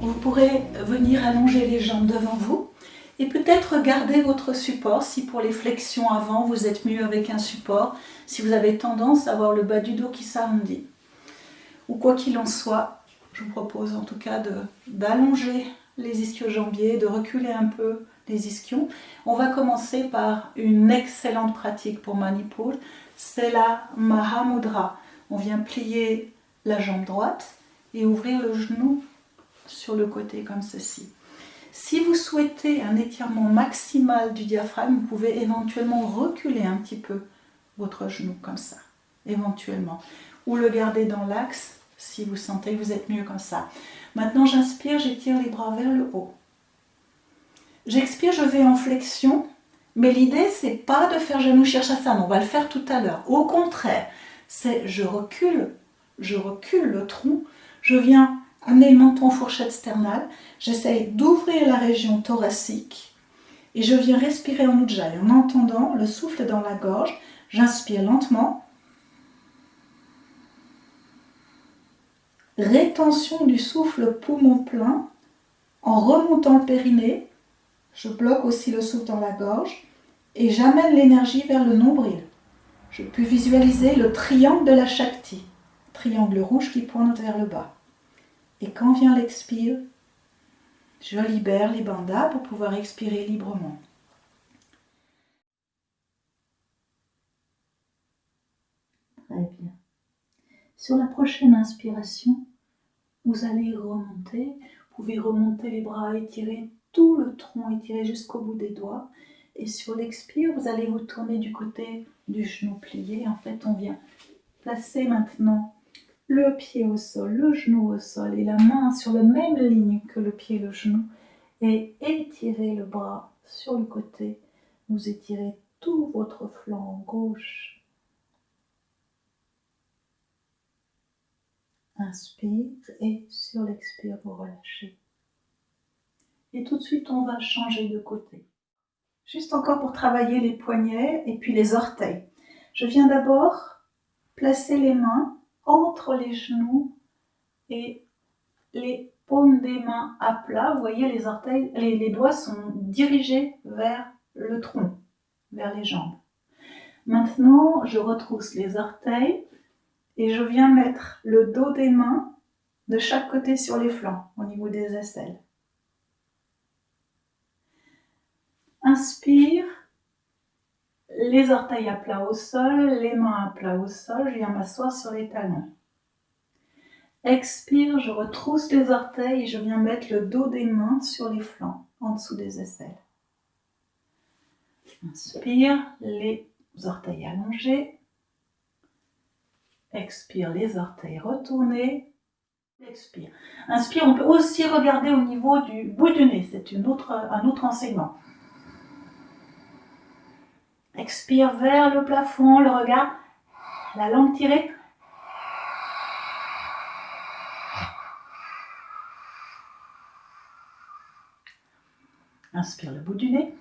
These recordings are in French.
Vous pourrez venir allonger les jambes devant vous et peut-être garder votre support si pour les flexions avant vous êtes mieux avec un support, si vous avez tendance à avoir le bas du dos qui s'arrondit. Ou quoi qu'il en soit, je vous propose en tout cas d'allonger les ischio-jambiers, de reculer un peu les ischions. On va commencer par une excellente pratique pour Manipur, c'est la Mahamudra. On vient plier la jambe droite et ouvrir le genou sur le côté comme ceci. Si vous souhaitez un étirement maximal du diaphragme, vous pouvez éventuellement reculer un petit peu votre genou comme ça, éventuellement. Ou le garder dans l'axe si vous sentez que vous êtes mieux comme ça. Maintenant j'inspire, j'étire les bras vers le haut. J'expire, je vais en flexion, mais l'idée c'est pas de faire genou Shirshasana, on va le faire tout à l'heure. Au contraire, c'est je recule le tronc, je viens amener le menton fourchette sternale, j'essaye d'ouvrir la région thoracique et je viens respirer en Ujjayi en entendant le souffle dans la gorge. J'inspire lentement, rétention du souffle poumon plein en remontant le périnée, je bloque aussi le souffle dans la gorge et j'amène l'énergie vers le nombril. Je peux visualiser le triangle de la Shakti, triangle rouge qui pointe vers le bas. Et quand vient l'expire, je libère les bandhas pour pouvoir expirer librement. Très bien. Sur la prochaine inspiration, vous allez remonter. Vous pouvez remonter les bras, étirer tout le tronc, étirer jusqu'au bout des doigts. Et sur l'expire, vous allez vous tourner du côté du genou plié. En fait, on vient placer maintenant le pied au sol, le genou au sol et la main sur la même ligne que le pied et le genou. Et étirez le bras sur le côté. Vous étirez tout votre flanc gauche. Inspire et sur l'expire, vous relâchez. Et tout de suite, on va changer de côté. Juste encore pour travailler les poignets et puis les orteils. Je viens d'abord placer les mains entre les genoux et les paumes des mains à plat. Vous voyez, les orteils, les doigts sont dirigés vers le tronc, vers les jambes. Maintenant, je retrousse les orteils et je viens mettre le dos des mains de chaque côté sur les flancs, au niveau des aisselles. Inspire, les orteils à plat au sol, les mains à plat au sol, je viens m'asseoir sur les talons. Expire, je retrousse les orteils et je viens mettre le dos des mains sur les flancs, en dessous des aisselles. Inspire, les orteils allongés. Expire, les orteils retournés. Expire. Inspire, on peut aussi regarder au niveau du bout du nez, c'est un autre enseignement. Expire vers le plafond, le regard, la langue tirée. Inspire le bout du nez.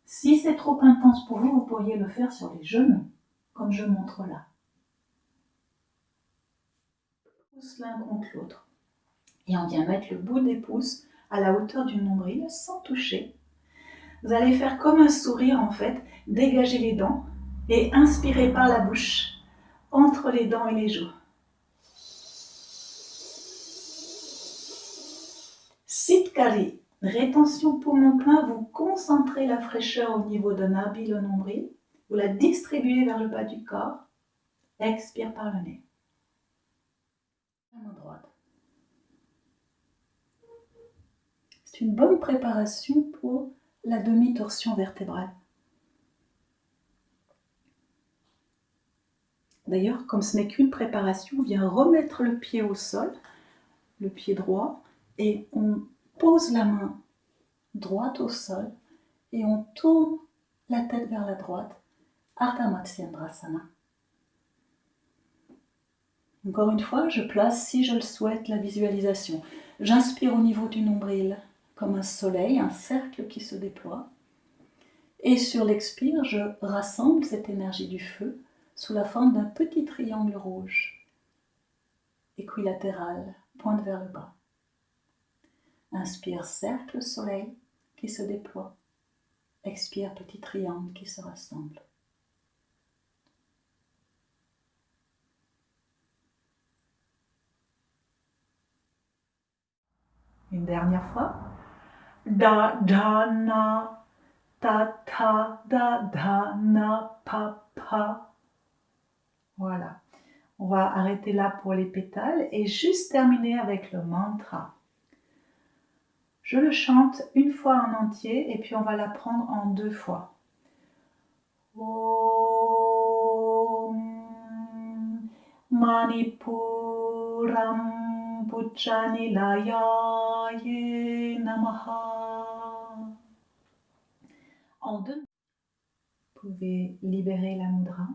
Si c'est trop intense pour vous, vous pourriez le faire sur les genoux, comme je montre là. Pousse l'un contre l'autre. Et on vient mettre le bout des pouces à la hauteur du nombril, sans toucher. Vous allez faire comme un sourire en fait, dégager les dents et inspirer par la bouche, entre les dents et les joues. Sitkari, rétention poumon plein, vous concentrez la fraîcheur au niveau de Nabi, le nombril, vous la distribuez vers le bas du corps, expire par le nez. La main droite. C'est une bonne préparation pour la demi-torsion vertébrale. D'ailleurs, comme ce n'est qu'une préparation, on vient remettre le pied au sol, le pied droit, et on pose la main droite au sol et on tourne la tête vers la droite, Ardha Matsyendrasana. Encore une fois, je place, si je le souhaite, la visualisation. J'inspire au niveau du nombril comme un soleil, un cercle qui se déploie. Et sur l'expire, je rassemble cette énergie du feu sous la forme d'un petit triangle rouge. équilatérale, pointe vers le bas. Inspire, cercle soleil qui se déploie. Expire, petit triangle qui se rassemble. Une dernière fois. Da, da, na, ta, ta, da, na, pa, pa. Voilà. On va arrêter là pour les pétales et juste terminer avec le mantra. Je le chante une fois en entier et puis on va l'apprendre en 2 fois. Om Manipuram Puchanilayaye Namaha. En 2 mots, vous pouvez libérer la mudra,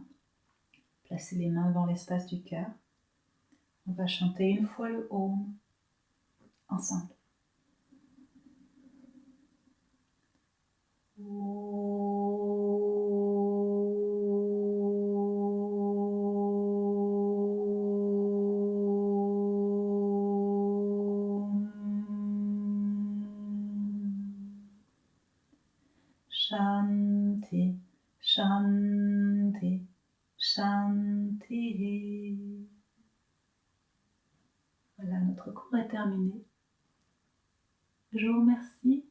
placer les mains dans l'espace du cœur. On va chanter une fois le Om ensemble. Shanti, Shanti, Shanti. Voilà, notre cours est terminé. Je vous remercie